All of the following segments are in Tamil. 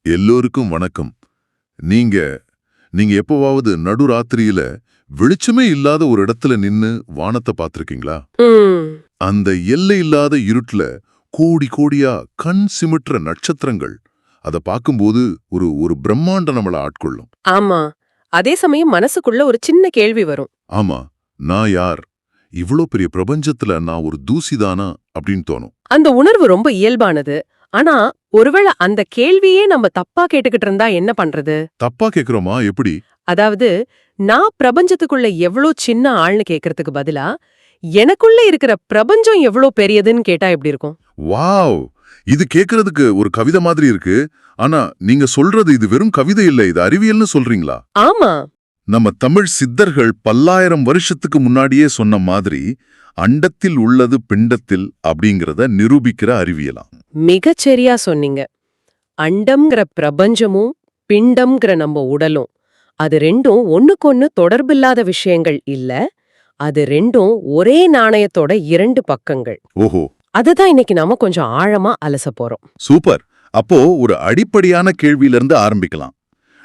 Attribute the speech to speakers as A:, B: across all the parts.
A: எல்லோருக்கும் வணக்கம். நீங்க நீங்க எப்பவாவது நடுராத்திரியில வெளிச்சமே இல்லாத ஒரு இடத்துல நின்னு வானத்தை பார்த்திருக்கீங்களா?
B: ம்,
A: அந்த எல்லை இல்லாத இருட்டுல கோடி கோடியா கண் சிமிட்டுற நட்சத்திரங்கள். அத பார்க்கும்போது ஒரு ஒரு பிரம்மாண்டம் நம்மள ஆட்கொள்ளும்.
B: ஆமா. அதே சமயம் மனசுக்குள்ள ஒரு சின்ன கேள்வி வரும்.
A: ஆமா, நான் யார்? இவ்ளோ பெரிய பிரபஞ்சத்துல நான் ஒரு தூசிதானா அப்படின்னு தோணும்.
B: அந்த உணர்வு ரொம்ப இயல்பானது. ஆனா ஒருவேளை அந்த கேள்வியே நம்ம தப்பா கேட்டுக்கிட்டு இருந்தா என்ன பண்றது?
A: தப்பா கேக்குறோமா? எப்படி?
B: அதாவது, நான் பிரபஞ்சத்துக்குள்ள எவ்ளோ சின்ன ஆள்னு கேக்குறதுக்கு பதிலா, எனக்குள்ள இருக்கிற பிரபஞ்சம் எவ்ளோ பெரியதுன்னு கேட்டா எப்படி இருக்கும்?
A: வாவ்! இது கேக்குறதுக்கு ஒரு கவிதை மாதிரி இருக்கு. ஆனா நீங்க சொல்றது இது வெறும் கவிதை இல்ல, இது அறிவியல்னு சொல்றீங்களா?
B: ஆமா.
A: நம்ம தமிழ் சித்தர்கள் பல்லாயிரம் வருஷத்துக்கு முன்னாடியே சொன்ன மாதிரி அண்டத்தில் உள்ளது பிண்டத்தில் அப்படிங்கறத நிரூபிக்கிற அறிவியலாம்.
B: மிகச் சரியா சொன்னீங்க. அண்டம்ங்கிற பிரபஞ்சமும் பிண்டம்ங்கிற நம்ம உடலும், அது ரெண்டும் ஒண்ணுக்கொன்னு தொடர்பில்லாத விஷயங்கள் இல்ல. அது ரெண்டும் ஒரே நாணயத்தோட இரண்டு பக்கங்கள்.
A: ஓஹோ,
B: அதுதான் இன்னைக்கு நாம கொஞ்சம் ஆழமா அலச போறோம்.
A: சூப்பர். அப்போ ஒரு அடிப்படையான கேள்வியிலிருந்து ஆரம்பிக்கலாம்.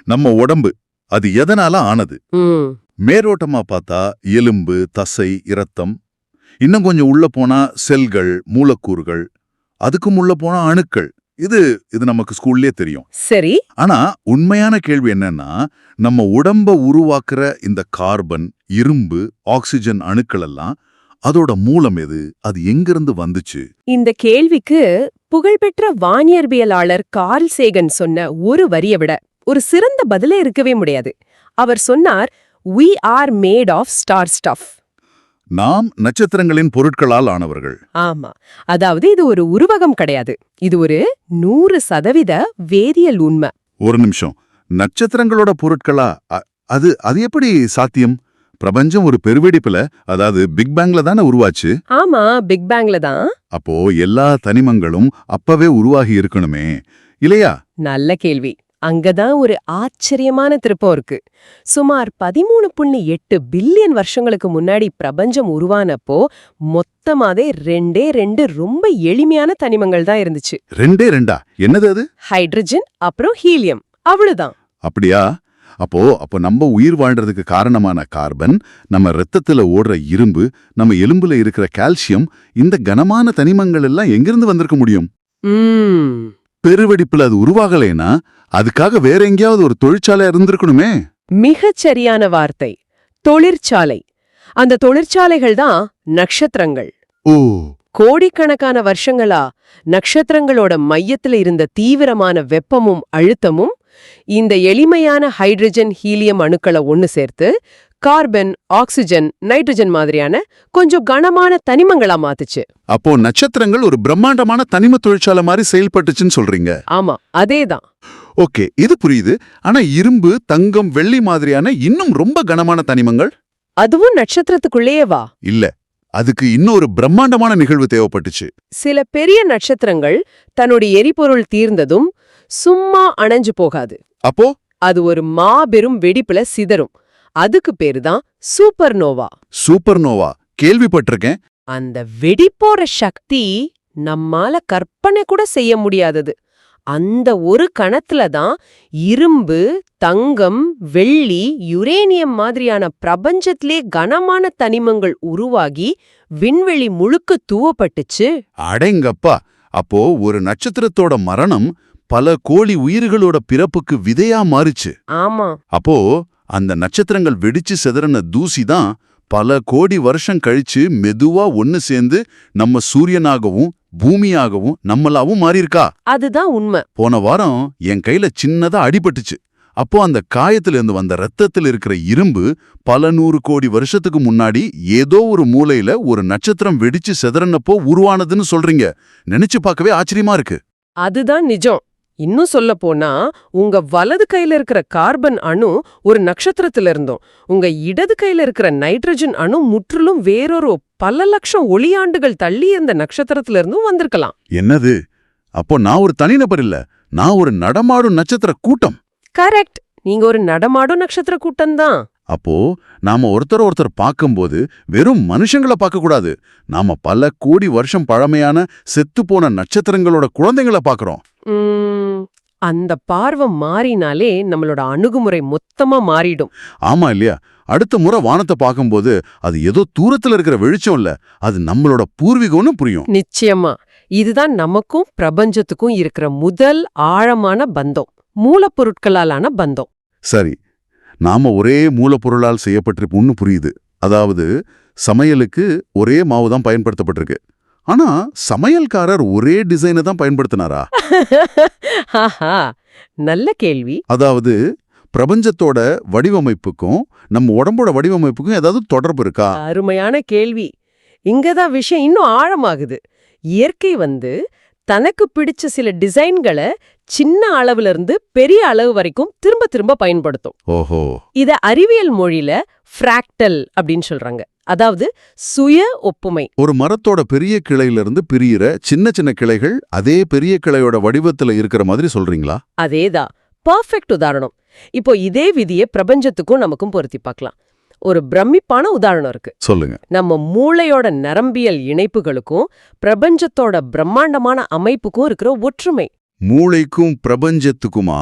A: நம்ம உடம்பு அது எதனால ஆனது?
B: ம்,
A: மேரோட்டமா பார்த்தா எலும்பு, தசை, இரத்தம். இன்னும் கொஞ்சம் உள்ள போனா செல்கள், மூலக்கூறுகள். அதுக்கும் உள்ள போனா அணுக்கள். இது இது நமக்கு ஸ்கூல்லயே தெரியும்.
B: சரி.
A: ஆனா உண்மையான கேள்வி என்னன்னா, நம்ம உடம்ப உருவாக்குற இந்த கார்பன், இரும்பு, ஆக்சிஜன் அணுக்கள் எல்லாம் அதோட மூலம் எது? அது எங்கிருந்து வந்துச்சு?
B: இந்த கேள்விக்கு புகழ்பெற்ற வானியற்பியலாளர் கார்ல் சேகன் சொன்ன ஒரு வரியை விட ஒரு சிறந்த பதிலே இருக்கவே முடியாது. அவர் சொன்னார், "We are made of star stuff."
A: நாம் நட்சத்திரங்களின் பொருட்களால் ஆனவர்கள்.
B: ஆமா. அதாவது இது ஒரு உருவகம் கிடையாது. இது ஒரு 100% வேதியியல் உண்மை.
A: ஒரு நிமிஷம். நட்சத்திரங்களோட பொருட்களா? அது அது எப்படி சாத்தியம்? பிரபஞ்சம் ஒரு பெருவெடிப்புல, அதாவது பிக் பேங்ல தானே உருவாச்சு.
B: ஆமா, பிக் பேங்ல தான்.
A: அப்போ எல்லா தனிமங்களும் அப்பவே உருவாகி இருக்கணுமே, இல்லையா?
B: நல்ல கேள்வி. அங்கதான் ஒரு ஆச்சரியமான திருப்பம் இருக்கு. சுமார் 13.8 பில்லியன் வருஷங்களுக்கு முன்னாடி பிரபஞ்சம் உருவானப்போ மொத்தமாவே 2 ரொம்ப எளிமையான தனிமங்கள் தான் இருந்துச்சு.
A: 2 என்னது அது?
B: ஹைட்ரஜன் அப்புறம் ஹீலியம், அவ்வளவுதான்.
A: அப்படியா? அப்போ நம்ம உயிர் வாழ்றதுக்கு காரணமான கார்பன், நம்ம ரத்தத்துல ஓடுற இரும்பு, நம்ம எலும்புல இருக்கிற கால்சியம், இந்த கனமான தனிமங்கள் எல்லாம் எங்கிருந்து வந்திருக்க முடியும்?
B: ம்,
A: பெருவெடிப்புல அது உருவாகலைன்னா அதுக்காக வேற எங்கேயாவது ஒரு தொழிற்சாலை இருந்திருக்கணுமே.
B: மிகச் சரியான வார்த்தை. தொழிற்சாலை. அந்த தொழிற்சாலைகள் தான் நட்சத்திரங்கள்.
A: ஓ,
B: கோடிக்கணக்கான வருஷங்களா நட்சத்திரங்களோட மையத்துல இருந்த தீவிரமான வெப்பமும் அழுத்தமும் இந்த எளிமையான ஹைட்ரஜன் ஹீலியம் அணுக்களை ஒன்னு சேர்த்து கார்பன், ஆக்சிஜன், நைட்ரஜன் மாதிரியான கொஞ்சம் கனமான தனிமங்களா மாத்துச்சு.
A: அப்போ நட்சத்திரங்கள் ஒரு பிரம்மாண்டமான தனிம தொழிற்சாலை மாதிரி செயல்பட்டுச்சுன்னு சொல்றீங்க.
B: ஆமா, அதேதான்.
A: ஓகே, இது புரியுது. ஆனா இரும்பு, தங்கம், வெள்ளி மாதிரியான இன்னும் ரொம்ப கனமான தனிமங்கள்?
B: அதுவும் நட்சத்திரத்துக்குள்ளேயே வா.
A: இல்ல, அதுக்கு இன்னொரு பிரம்மாண்டமான நிகழ்வு தேவைப்பட்டுச்சு.
B: சில பெரிய நட்சத்திரங்கள் தன்னுடைய எரிபொருள் தீர்ந்ததும் சும்மா அணைஞ்சு போகாது.
A: அப்போ
B: அது ஒரு மாபெரும் வெடிப்புல சிதறும். அதுக்கு பேருதான் சூப்பர்னோவா.
A: சூப்பர்னோவா கேள்விப்பட்டிருக்கேன்.
B: அந்த வெடிப்போற சக்தி நம்மால கற்பனை கூட செய்ய முடியாதது. அந்த ஒரு கணத்துல தான் இரும்பு, தங்கம், வெள்ளி, யுரேனியம் மாதிரியான பிரபஞ்சத்திலே கனமான தனிமங்கள் உருவாகி விண்வெளி முழுக்க தூவப்பட்டுச்சு.
A: அடேங்கப்பா! அப்போ ஒரு நட்சத்திரத்தோட மரணம் பல கோடி உயிர்களோட பிறப்புக்கு விதையா மாறுச்சு.
B: ஆமா.
A: அப்போ அந்த நட்சத்திரங்கள் வெடிச்சு சிதறன தூசி தான் பல கோடி வருஷம் கழிச்சு மெதுவா ஒன்னு சேர்ந்து நம்ம சூரியனாகவும் பூமியாகவும் நம்மளாவும் மாறியிருக்கா.
B: அதுதான் உண்மை.
A: போன வாரம் என் கையில சின்னதா அடிபட்டுச்சு. அப்போ அந்த காயத்திலிருந்து வந்த ரத்தத்தில் இருக்கிற இரும்பு பல 100 கோடி வருஷத்துக்கு முன்னாடி ஏதோ ஒரு மூலையில ஒரு நட்சத்திரம் வெடிச்சு சிதறனப்போ உருவானதுன்னு சொல்றீங்க. நினைச்சு பார்க்கவே ஆச்சரியமா இருக்கு.
B: அதுதான் நிஜம். இன்னும் சொல்ல போனா, உங்க வலது கையில இருக்கிற கார்பன் அணு ஒரு நட்சத்திரத்துல இருந்தும், உங்க இடது கையில இருக்கிற நைட்ரஜன் அணு முற்றிலும் வேறொரு பல லட்சம் ஒளியாண்டுகள் தள்ளி அந்த நட்சத்திரத்துல இருந்தும் வந்திருக்கலாம்.
A: என்னது? அப்போ நான் ஒரு தனிநபர் இல்ல, நான் ஒரு நடமாடும் நட்சத்திர கூட்டம்.
B: கரெக்ட். நீங்க ஒரு நடமாடும் நட்சத்திர கூட்டம்தான்.
A: அப்போ நாம ஒருத்தர் பார்க்கும்போது வெறும் மனுஷங்களை பார்க்க கூடாது. நாம பல கோடி வருஷம் பழமையான செத்துப்போன நட்சத்திரங்களோட குழந்தைங்களை பார்க்கறோம்.
B: அந்த பார்வை மாறினாலே நம்மளோட அணுகுமுறை மொத்தமா மாறிடும்.
A: ஆமா இல்லையா? அடுத்த முறை வானத்தை பார்க்கும்போது அது ஏதோ தூரத்துல இருக்கிற வெளிச்சம் இல்ல, அது நம்மளோட பூர்வீகம்னு புரியும்.
B: நிச்சயமா. இதுதான் நமக்கும் பிரபஞ்சத்துக்கும் இருக்கிற முதல் ஆழமான பந்தம், மூலப்பொருட்களாலான பந்தம்.
A: சரி, நாம ஒரே மூலப்பொருளால் செய்யப்பட்டிருப்போம்னு புரியுது. அதாவது சமையலுக்கு ஒரே மாவு தான் பயன்படுத்தப்பட்டிருக்கு. ஆனா சமையல்காரர் ஒரே டிசைனை தான் பயன்படுத்தினாரா?
B: ஆஹா, நல்ல கேள்வி.
A: அதாவது பிரபஞ்சத்தோட வடிவமைப்புக்கும் நம்ம உடம்போட வடிவமைப்புக்கும் ஏதாவது தொடர்பு இருக்கா?
B: அருமையான கேள்வி. இங்கதான் விஷயம் இன்னும் ஆழமாகுது. இயற்கை தனக்கு பிடிச்ச சில டிசைன்களை சின்ன அளவுல இருந்து பெரிய அளவு வரைக்கும் திரும்ப திரும்ப பயன்படுத்தும்.
A: ஓஹோ.
B: இத அறிவியல் மொழியில ஃப்ராக்டல் அப்படின்னு சொல்றாங்க. அதாவது சுய ஒப்புமை.
A: ஒரு மரத்தோட பெரிய கிளையிலிருந்து பிரியிற சின்ன சின்ன கிளைகள் அதே பெரிய கிளையோட வடிவத்துல இருக்கிற மாதிரி சொல்றீங்களா?
B: அதேதான், பர்ஃபெக்ட் உதாரணம். இப்போ இதே விதியை பிரபஞ்சத்துக்கும் நமக்கும் பொருத்தி பார்க்கலாம். ஒரு பிரமிப்பான உதாரணம் இருக்கு.
A: சொல்லுங்க.
B: நம்ம மூளையோட நரம்பியல் இணைப்புகளுக்கும் பிரபஞ்சத்தோட பிரம்மாண்டமான அமைப்புக்கும் இருக்கிற ஒற்றுமை.
A: மூளைக்கும் பிரபஞ்சத்துக்குமா?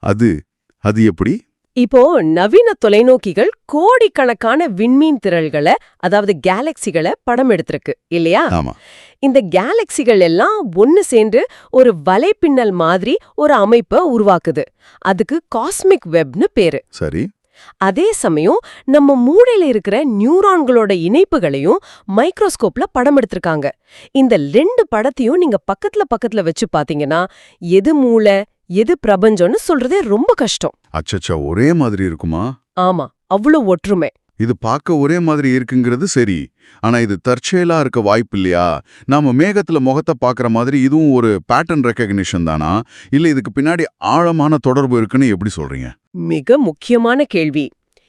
A: அது எப்படி?
B: இப்போ நவீன தொலைநோக்கிகள் கோடிக்கணக்கான விண்மீன் திரள்களை, அதாவது கேலக்சிகளை படம் எடுத்திருக்கு இல்லையா?
A: ஆமா.
B: இந்த கேலக்சிகள் எல்லாம் ஒன்னு சேர்ந்து ஒரு வலைப்பின்னல் மாதிரி ஒரு அமைப்பை உருவாக்குது. அதுக்கு காஸ்மிக் வெப்னு பேரு.
A: சரி.
B: அதே சமயம் நம்ம மூளையில இருக்கிற நியூரான்களோட இணைப்புகளையும் மைக்ரோஸ்கோப்ல படம் எடுத்திருக்காங்க. இந்த 2 படத்தையும் நீங்க பக்கத்துல பக்கத்துல வச்சு பாத்தீங்கன்னா எது மூளை எது பிரபஞ்சம்னு சொல்றதே ரொம்ப கஷ்டம்.
A: அச்சச்சா, ஒரே மாதிரி இருக்குமா?
B: ஆமா, அவ்வளோ ஒற்றுமை.
A: இது பார்க்க ஒரே மாதிரி இருக்குங்கிறது சரி. ஆனா இது தற்செயலா இருக்க வாய்ப்பு இல்லையா? நாம மேகத்துல முகத்தை பார்க்குற மாதிரி இதுவும் ஒரு பேட்டர்ன் ரெக்கக்னிஷன் தானா? இல்ல இதுக்கு பின்னாடி ஆழமான தொடர்பு இருக்குன்னு எப்படி சொல்றீங்க?
B: மிக முக்கியமான கேள்வி.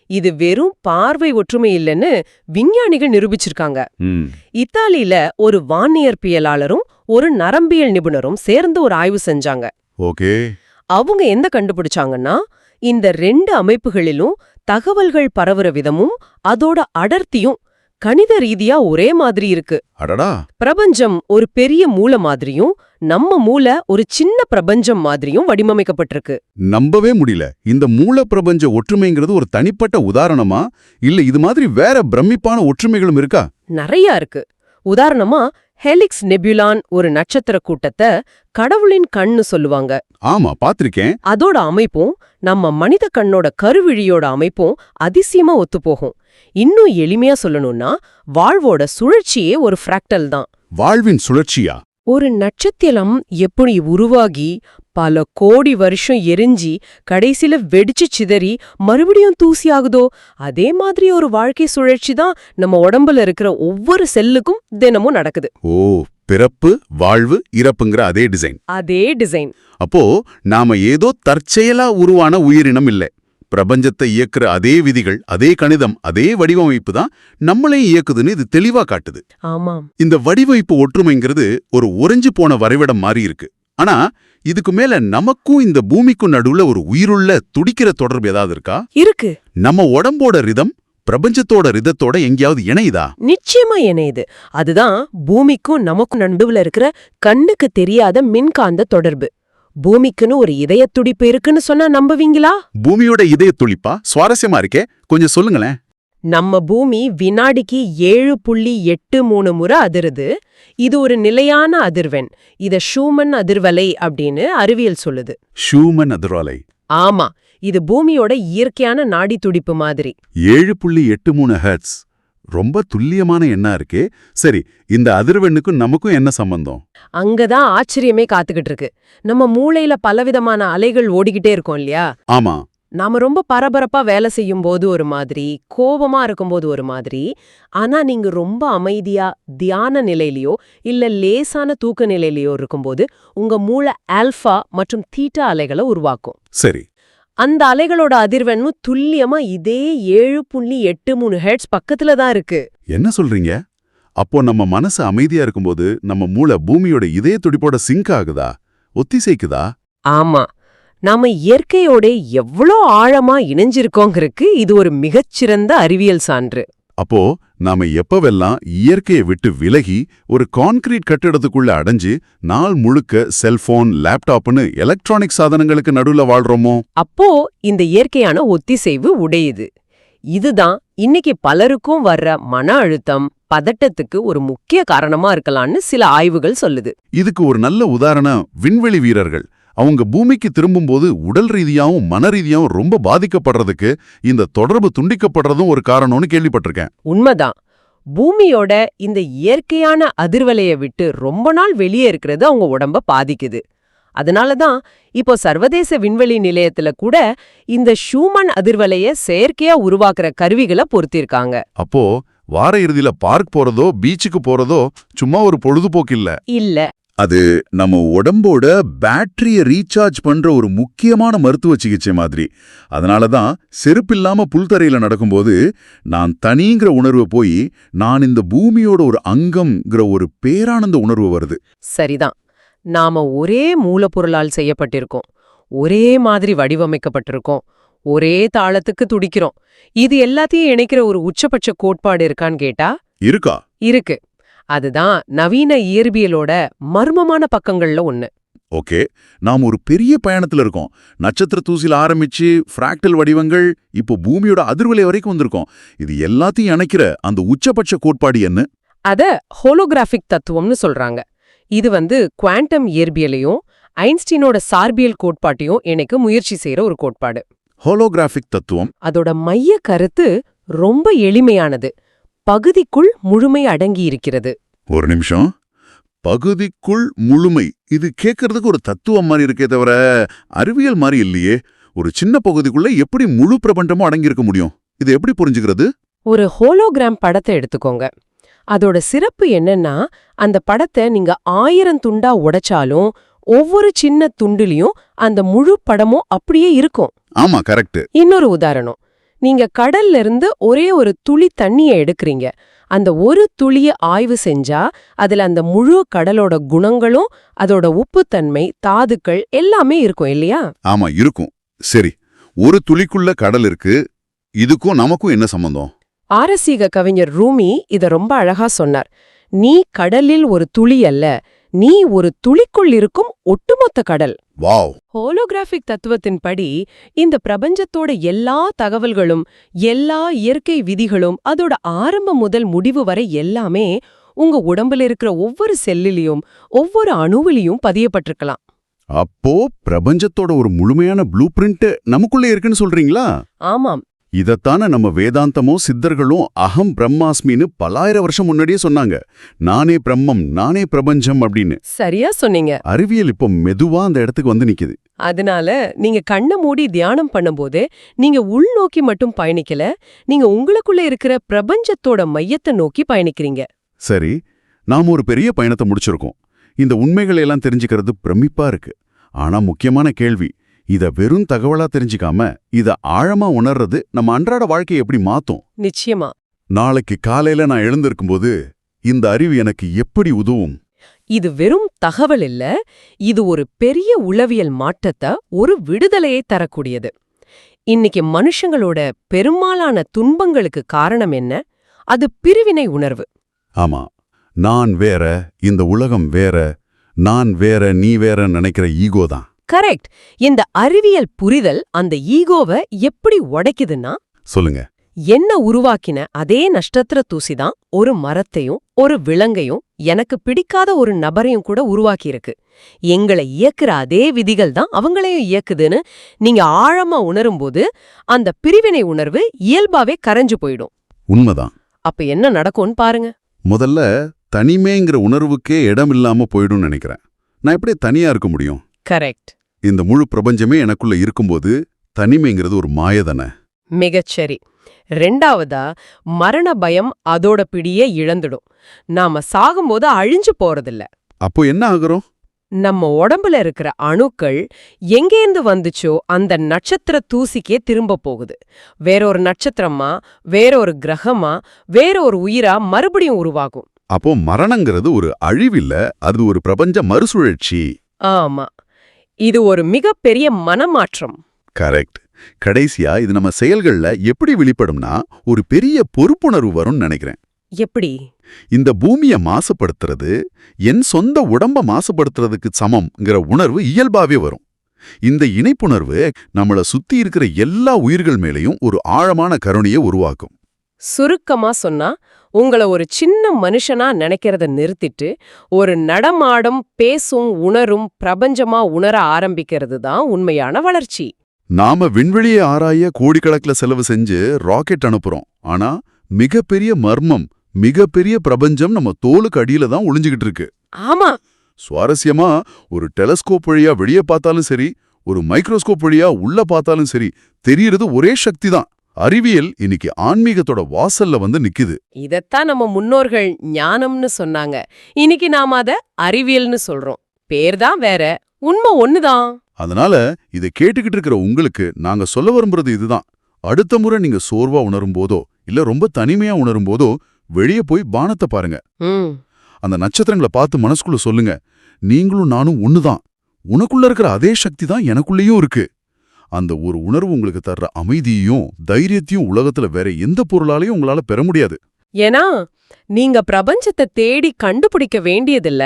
B: இது வெறும் பார்வை ஒற்றுமை இல்லைன்னு விஞ்ஞானிகள் நிரூபிச்சிருக்காங்க. இத்தாலியில ஒரு வானியற்பியலாளரும் ஒரு நரம்பியல் நிபுணரும் சேர்ந்து ஒரு ஆய்வு செஞ்சாங்க.
A: ஓகே.
B: அவங்க என்ன கண்டுபிடிச்சாங்கன்னா, இந்த 2 அமைப்புகளிலும் தகவல்கள் பரவுற விதமும் அதோட அடர்த்தியும் கணித ரீதியா ஒரே மாதிரி இருக்கு.
A: அடடா.
B: பிரபஞ்சம் ஒரு பெரிய மூளை மாதிரியும் நம்ம மூளை ஒரு சின்ன பிரபஞ்சம் மாதிரியும் வடிவமைக்கப்பட்டிருக்கு.
A: நம்பவே முடியல. இந்த மூல பிரபஞ்ச ஒற்றுமைங்கிறது ஒரு தனிப்பட்ட உதாரணமா, இல்ல இது மாதிரி வேற பிரமிப்பான ஒற்றுமைகளும் இருக்கா?
B: நிறைய இருக்கு. உதாரணமா ஹெலிக்ஸ் நெபுலான் ஒரு நட்சத்திர கூட்டத்தை கடவுளின் கண்ணு சொல்லுவாங்க.
A: ஆமா, பாத்திருக்கேன்.
B: அதோட அமைப்பும் நம்ம மனித கண்ணோட கருவிழியோட அமைப்பும் அதிசயமா ஒத்துப்போகும். இன்னும் எளிமையா சொல்லணும்னா வாழ்வோட சுழற்சியே ஒரு ஃப்ராக்டல் தான்.
A: வாழ்வின் சுழற்சியா?
B: ஒரு நட்சத்திரம் எப்படி உருவாகி பல கோடி வருஷம் எரிஞ்சி கடைசில வெடிச்சு சிதறி மறுபடியும் தூசி ஆகுதோ, அதே மாதிரி ஒரு வாழ்க்கை சுழற்சி தான் நம்ம உடம்புல இருக்கிற ஒவ்வொரு செல்லுக்கும் தினமும் நடக்குது.
A: ஓ, பிறப்பு வாழ்வு இறப்புங்கிற அதே டிசைன்.
B: அதே டிசைன்.
A: அப்போ நாம ஏதோ தற்செயலா உருவான உயிரினம் இல்ல. பிரபஞ்சத்தை இயக்குற அதே விதிகள், அதே கணிதம், அதே வடிவமைப்பு தான் நம்மளையும் இயக்குதுன்னு இது தெளிவா காட்டுது.
B: ஆமாம்.
A: இந்த வடிவமைப்பு ஒற்றுமைங்கிறது ஒரு உறைஞ்சு போன வரைவிடம் மாறி இருக்கு. ஆனா இதுக்கு மேல நமக்கும் இந்த பூமிக்கும் நடுவுல ஒரு உயிருள்ள துடிக்கிற தொடர்பு ஏதாவது இருக்கா?
B: இருக்கு.
A: நம்ம உடம்போட ரிதம் பிரபஞ்சத்தோட ரிதத்தோட எங்கேயாவது இணையுதா?
B: நிச்சயமா இணையுது. அதுதான் பூமிக்கும் நமக்கும் நடுவுல இருக்கிற கண்ணுக்கு தெரியாத மின்காந்த தொடர்பு. பூமிக்குன்னு ஒரு இதய துடிப்பு இருக்குன்னு சொன்னா நம்புவீங்களா?
A: பூமியோட இதய துடிப்பா? சுவாரஸ்யமா இருக்கே, கொஞ்சம் சொல்லுங்களேன்.
B: நம்ம பூமி வினாடிக்கு 7.83 முறை அதிருது. இது ஒரு நிலையான அதிர்வெண். இத ஷூமன் அதிர்வலை அப்படின்னு அறிவியல் சொல்லுது.
A: ஷூமன் அதிர்வலை?
B: ஆமா, இது பூமியோட இயற்கையான நாடி துடிப்பு மாதிரி.
A: 7.83 ஹெர்ட்ஸ். ரொம்ப துல்லியமான எண்ணா இருக்கே. சரி, இந்த அதிர்வெண்ணுக்கும் நமக்கும் என்ன சம்பந்தம்?
B: அங்கதான் ஆச்சரியமே காத்துக்கிட்டு இருக்கு. நம்ம மூளையில பலவிதமான அலைகள் ஓடிக்கிட்டே இருக்கோம் இல்லையா?
A: ஆமா.
B: நாம ரொம்ப பரபரப்பா வேலை செய்யும் போது ஒரு மாதிரி, கோபமா இருக்கும்போது ஒரு மாதிரி, ஆனா நீங்க ரொம்ப அமைதியா தியான நிலையிலயோ இல்ல லேசான தூக்க நிலையிலயோ இருக்கும்போது உங்க மூளை ஆல்பா மற்றும் தீட்டா அலைகளை உருவாக்கும்.
A: சரி.
B: அந்த அலைகளோட அதிர்வெண்ணும் துல்லியமா இதே 7.83 ஹெர்ட்ஸ் பக்கத்துல தான் இருக்கு.
A: என்ன சொல்றீங்க? அப்போ நம்ம மனசு அமைதியா இருக்கும்போது நம்ம மூளை பூமியோட இதய துடிப்போட சிங்க் ஆகுதா, ஒத்திசைக்குதா?
B: ஆமா, நாம இயற்கையோட எவ்வளோ ஆழமா இணைஞ்சிருக்கோங்கிறதுக்கு இது ஒரு மிகச்சிறந்த அறிவியல் சான்று.
A: அப்போ நாம எப்பவெல்லாம் இயற்கையை விட்டு விலகி ஒரு கான்கிரீட் கட்டிடத்துக்குள்ள அடைஞ்சு நாள் முழுக்க செல்போன் லேப்டாப்னு எலக்ட்ரானிக் சாதனங்களுக்கு நடுவுல வாழ்றோமோ
B: அப்போ இந்த இயற்கையான ஒத்திசைவு உடையுது. இதுதான் இன்னைக்கு பலருக்கும் வர்ற மன அழுத்தம், பதட்டத்துக்கு ஒரு முக்கிய காரணமா இருக்கலாம்னு சில ஆய்வுகள் சொல்லுது.
A: இதுக்கு ஒரு நல்ல உதாரணம் விண்வெளி வீரர்கள். அவங்க பூமிக்கு திரும்பும்போது உடல் ரீதியாவும் மன ரீதியாவும் ரொம்ப பாதிக்கப்படுறதுக்கு இந்த தொடர்பு துண்டிக்கப்படுறதும் ஒரு காரணம்னு கேள்விப்பட்டிருக்கேன்.
B: உண்மைதான். பூமியோட இந்த இயற்கையான அதிர்வலையை விட்டு ரொம்ப நாள் வெளியே இருக்கிறது அவங்க உடம்ப பாதிக்குது. அதனாலதான் இப்போ சர்வதேச விண்வெளி நிலையத்துல கூட இந்த ஷூமன் அதிர்வலைய செயற்கையா உருவாக்குற கருவிகளை பொருத்திருக்காங்க.
A: அப்போ வார இறுதியில பார்க் போறதோ பீச்சுக்கு போறதோ சும்மா ஒரு பொழுதுபோக்கு
B: இல்ல.
A: அது நம்ம உடம்போட பேட்டரிய ரீசார்ஜ் பண்ற ஒரு முக்கியமான மருத்துவ சிகிச்சை மாதிரி. அதனாலதான் செருப்பில்லாம புல்தரையில நடக்கும்போது நான் தனிங்கிற உணர்வு போய் நான் இந்த பூமியோட ஒரு அங்கம்ங்கிற ஒரு பேரானந்த உணர்வு வருது.
B: சரிதான். நாம ஒரே மூலப்பொருளால் செய்யப்பட்டிருக்கோம், ஒரே மாதிரி வடிவமைக்கப்பட்டிருக்கோம், ஒரே தாளத்துக்கு துடிக்கிறோம். இது எல்லாத்தையும் இணைக்கிற ஒரு உச்சபட்ச கோட்பாடு இருக்கான்னு கேட்டா
A: இருக்கா?
B: இருக்கு. அதுதான் நவீன இயற்பியலோட மர்மமான பக்கங்கள்ல ஒண்ணு.
A: ஓகே, நாம் ஒரு பெரிய பயணத்துல இருக்கோம். நட்சத்திர தூசில ஆரம்பிச்சு ஃப்ராக்டல் வடிவங்கள் இப்போ பூமியோட அதிர்வலை வரைக்கும் வந்திருக்கோம். இது எல்லாத்தையும் இணைக்கிற அந்த உச்சபட்ச கோட்பாடு என்ன?
B: அத ஹோலோகிராஃபிக் தத்துவம்னு சொல்றாங்க. இது குவாண்டம் இயற்பியலையும் ஐன்ஸ்டீனோட சார்பியல் கோட்பாட்டையும் இணைக்க முயற்சி செய்யற ஒரு கோட்பாடு.
A: ஹோலோகிராஃபிக் தத்துவம்
B: அதோட மைய கருத்து ரொம்ப எளிமையானது. பகுதிக்குள் முழுமை அடங்கி இருக்கிறது.
A: ஒரு நிமிஷம், பகுதிக்குள் முழுமை, இது கேட்கறதுக்கு ஒரு தத்துவம் மாதிரி இருக்கே தவிர அறிவியல் மாதிரி இல்லையே. ஒரு சின்ன பகுதிக்குள்ள எப்படி முழு பிரபஞ்சமும் அடங்கியிருக்க முடியும்? இது எப்படி புரிஞ்சுக்கிறது?
B: ஒரு ஹோலோகிராம் படத்தை எடுத்துக்கோங்க. அதோட சிறப்பு என்னன்னா, அந்த படத்தை நீங்க 1000 துண்டா உடைச்சாலும் ஒவ்வொரு சின்ன துண்டுலயும் அந்த முழு படமும் அப்படியே இருக்கும்.
A: ஆமா, கரெக்ட்.
B: இன்னொரு உதாரணம், நீங்க கடல்ல இருந்து ஒரே ஒரு துளி தண்ணிய எடுக்கறீங்க. அந்த ஒரு துளிய ஆய்வு செஞ்சா அதுல அந்த முழு கடலோட குணங்களும் அதோட உப்புத்தன்மை, தாதுக்கள் எல்லாமே இருக்கும் இல்லையா?
A: ஆமா, இருக்கும். சரி, ஒரு துளிக்குள்ள கடல் இருக்கு, இதுக்கும் நமக்கும் என்ன சம்பந்தம்?
B: ஆரசீக கவிஞர் ரூமி இத ரொம்ப அழகா சொன்னார். நீ கடலில் ஒரு துளி அல்ல, நீ ஒரு துளிக்குள் இருக்கும் ஒட்டுமொத்த கடல்.
A: வாவ்!
B: ஹோலோகிராஃபிக் தத்துவத்தின்படி இந்த பிரபஞ்சத்தோட எல்லா தகவல்களும், எல்லா இயற்கை விதிகளும், அதோட ஆரம்பம் முதல் முடிவு வரை எல்லாமே உங்க உடம்புல இருக்கிற ஒவ்வொரு செல்லிலையும் ஒவ்வொரு அணுவிலையும் பதியப்பட்டிருக்கலாம்.
A: அப்போ பிரபஞ்சத்தோட ஒரு முழுமையான ப்ளூ பிரிண்ட் நமக்குள்ளே இருக்குன்னு சொல்றீங்களா?
B: ஆமாம்.
A: இதத்தான நம்ம வேதாந்தமும் சித்தர்களும் அகம் பிரம்மாஸ்மின்னு பலாயிரம் வருஷம் முன்னாடியே சொன்னாங்க. நானே பிரம்மம், நானே பிரபஞ்சம் அப்படின்னு.
B: சரியா சொன்னீங்க.
A: அறிவியல் இப்போ மெதுவா அந்த இடத்துக்கு வந்து நிக்குது.
B: அதனால நீங்க கண்ணை மூடி தியானம் பண்ணும்போது நீங்க உள்நோக்கி மட்டும் பயணிக்கல, நீங்க உங்களுக்குள்ள இருக்கிற பிரபஞ்சத்தோட மையத்தை நோக்கி பயணிக்கிறீங்க.
A: சரி, நாம ஒரு பெரிய பயணத்தை முடிச்சிருக்கோம். இந்த உண்மைகளை எல்லாம் தெரிஞ்சுக்கிறது பிரமிப்பா இருக்கு. ஆனா முக்கியமான கேள்வி, இத வெறும் தகவலா தெரிஞ்சுக்காம இத ஆழமா உணர்றது நம்ம அன்றாட வாழ்க்கையை எப்படி மாத்தும்?
B: நிச்சயமா.
A: நாளைக்கு காலையில நான் எழுந்திருக்கும்போது இந்த அறிவு எனக்கு எப்படி உதவும்?
B: இது வெறும் தகவல் இல்ல, இது ஒரு பெரிய உளவியல் மாற்றத்தை, ஒரு விடுதலையை தரக்கூடியது. இன்னைக்கு மனுஷங்களோட பெரும்பாலான துன்பங்களுக்கு காரணம் என்ன? அது பிரிவினை உணர்வு.
A: ஆமா, நான் வேற, இந்த உலகம் வேற, நான் வேற நீ வேற நினைக்கிற ஈகோ தான்.
B: கரெக்ட். இந்த அறிவியல் புரிதல் அந்த ஈகோவை எப்படி உடைக்குதுன்னா,
A: சொல்லுங்க.
B: என்ன உருவாக்கின அதே நட்சத்திர தூசிதான் ஒரு மரத்தையும் ஒரு விலங்கையும் எனக்கு பிடிக்காத ஒரு நபரையும் கூட உருவாக்கியிருக்கு. எங்களை இயக்குற அதே விதிகள் தான் அவங்களையும் இயக்குதுன்னு நீங்க ஆழமா உணரும்போது அந்த பிரிவினை உணர்வு இயல்பாவே கரைஞ்சு போயிடும்.
A: உண்மைதான்.
B: அப்ப என்ன நடக்கும்னு பாருங்க.
A: முதல்ல தனிமைங்கிற உணர்வுக்கே இடம் இல்லாம போயிடும்னு நினைக்கிறேன். நான் எப்படி தனியா இருக்க முடியும்?
B: கரெக்ட்.
A: இந்த முழு பிரபஞ்சமே எனக்குள்ள இருக்கும்போது தனிமைங்கிறது ஒரு மாயதானே.
B: மிகச்சரி. ரெண்டாவதா, மரண பயம் அதோட பிடியே இழந்துடும். நாம சாகும்போது அழிஞ்சு போறதில்ல.
A: அப்போ என்ன ஆகுறோம்?
B: நம்ம உடம்புல இருக்கிற அணுக்கள் எங்கேருந்து வந்துச்சோ அந்த நட்சத்திர தூசிக்கே திரும்ப போகுது. வேறொரு நட்சத்திரமா, வேறொரு கிரகமா, வேறொரு உயிரா மறுபடியும் உருவாகும்.
A: அப்போ மரணங்கிறது ஒரு அழிவில்ல, அது ஒரு பிரபஞ்ச மறுசுழற்சி.
B: ஆமா, இது ஒரு மிகப்பெரிய மனமாற்றம்.
A: கரெக்ட். கடைசியா இது நம்ம செயல்கள்ல எப்படி வெளிப்படும்னா ஒரு பெரிய பொறுப்புணர்வு வரும்னு நினைக்கிறேன்.
B: எப்படி?
A: இந்த பூமியை மாசுபடுத்துறது என் சொந்த உடம்ப மாசுபடுத்துறதுக்கு சமம்ங்கிற உணர்வு இயல்பாவே வரும். இந்த இணைப்புணர்வு நம்மள சுத்தி இருக்கிற எல்லா உயிர்கள் மேலேயும் ஒரு ஆழமான கருணையை உருவாக்கும்.
B: சுருக்கமா சொன்னா, உங்கள ஒரு சின்ன மனுஷனா நினைக்கிறத நிறுத்திட்டு ஒரு நடமாடும், பேசும், உணரும் பிரபஞ்சமா உணர ஆரம்பிக்கிறது தான் உண்மையான வளர்ச்சி.
A: நாம விண்வெளியை ஆராய கோடிக்கணக்கில் செலவு செஞ்சு ராக்கெட் அனுப்புறோம். ஆனா மிகப்பெரிய மர்மம், மிகப்பெரிய பிரபஞ்சம் நம்ம தோலுக்கு அடியில தான் ஒளிஞ்சுகிட்டு இருக்கு.
B: ஆமா.
A: சுவாரஸ்யமா, ஒரு டெலஸ்கோப் வழியா வெளியே பார்த்தாலும் சரி, ஒரு மைக்ரோஸ்கோப் வழியா உள்ள பார்த்தாலும் சரி, தெரியறது ஒரே சக்தி தான். அறிவியல் இன்னைக்கு ஆன்மீகத்தோட வாசல்ல வந்து நிக்குது.
B: இதத்தான் நம்ம முன்னோர்கள் ஞானம்னு சொன்னாங்க. இன்னைக்கு நாம அத அறிவியல்னு சொல்றோம். பேர்தான் வேற, உண்மை ஒண்ணுதான்.
A: அதனால இதை கேட்டுக்கிட்டு இருக்கிற உங்களுக்கு நாங்க சொல்ல விரும்புறது இதுதான். அடுத்த முறை நீங்க சோர்வா உணரும் போதோ இல்ல ரொம்ப தனிமையா உணரும் போதோ வெளியே போய் வானத்தை பாருங்க. அந்த நட்சத்திரங்களை பார்த்து மனசுக்குள்ள சொல்லுங்க, நீங்களும் நானும் ஒண்ணுதான். உனக்குள்ள இருக்கிற அதே சக்தி தான் எனக்குள்ளேயும் இருக்கு. அந்த ஒரு உணர்வு உங்களுக்கு தர்ற அமைதியையும் தைரியத்தையும் உலகத்துல வேற எந்த பொருளாலையும் உங்களால பெற முடியாது.
B: ஏன்னா நீங்க பிரபஞ்சத்தை தேடி கண்டுபிடிக்க வேண்டியதில்ல,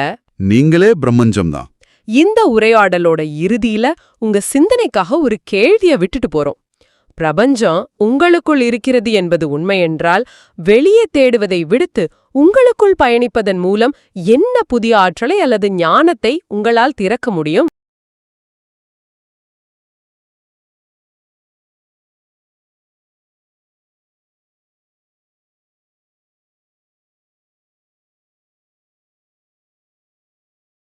A: நீங்களே பிரம்மஞ்சம் தான்.
B: இந்த உரையாடலோட இறுதியில உங்க சிந்தனைக்காக ஒரு கேள்விய விட்டுட்டு போறோம். பிரபஞ்சம் உங்களுக்குள் இருக்கிறது என்பது உண்மையென்றால், வெளியே தேடுவதை விடுத்து உங்களுக்குள் பயணிப்பதன் மூலம் என்ன புதிய ஆற்றலை அல்லது ஞானத்தை உங்களால் திறக்க முடியும்?